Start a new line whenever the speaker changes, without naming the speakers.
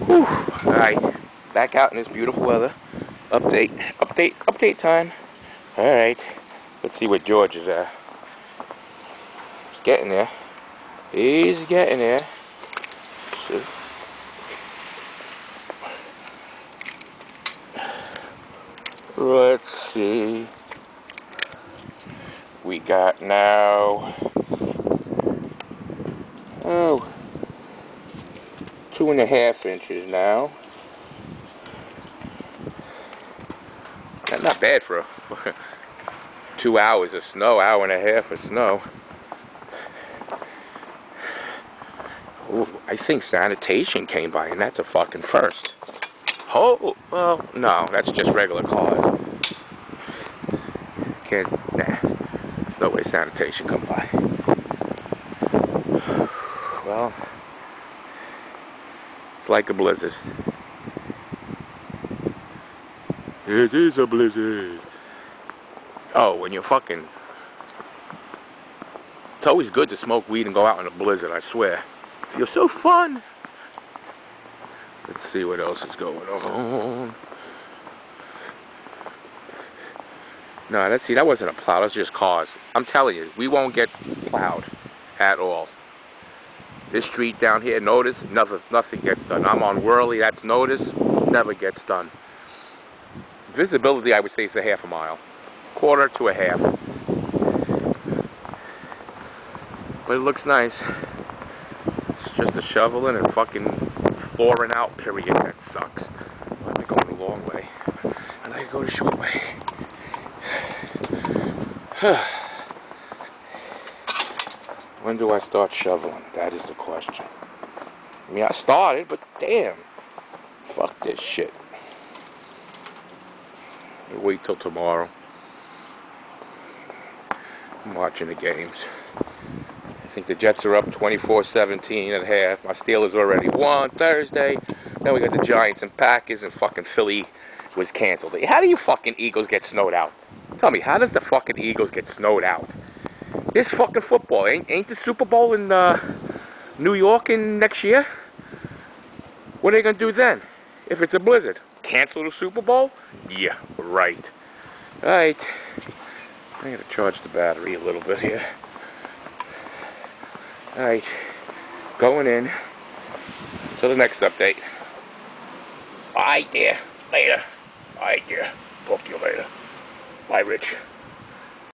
Whew. Alright, back out in this beautiful weather. Update time. Alright, let's see what George is at. He's getting there. He's getting there. So, let's see. We got now, 2.5 inches now. Not bad for 2 hours of snow, hour and a half of snow. Ooh, I think sanitation came by, and that's a fucking first. Oh, well, no, that's just regular cars. There's no way sanitation come by. Well, it's like a blizzard. It is a blizzard. Oh, when you're fucking... It's always good to smoke weed and go out in a blizzard, I swear. Feels so fun. Let's see what else is going on. No, let's see, that wasn't a plow, that was just cars. I'm telling you, we won't get plowed at all. This street down here, notice, nothing gets done. I'm on Worley, that's notice, never gets done. Visibility, I would say, is a half a mile. Quarter to a half. But it looks nice. It's just a shoveling and fucking thawing out period. That sucks. I'm going the long way. And I go the short way. When do I start shoveling? That is the question. I mean, I started, but damn. Fuck this shit. I'll wait till tomorrow. I'm watching the games. I think the Jets are up 24-17 at half. My Steelers already won Thursday. Then we got the Giants and Packers, and fucking Philly was canceled. How do you fucking Eagles get snowed out? Tell me, how does the fucking Eagles get snowed out? This fucking football, ain't the Super Bowl in New York in next year? What are they gonna do then? If it's a blizzard? Cancel the Super Bowl? Yeah, right. Alright. I gotta charge the battery a little bit here. Alright. Going in. Till the next update. Alright there. Later. Alright there. Talk to you later. Bye, Rich.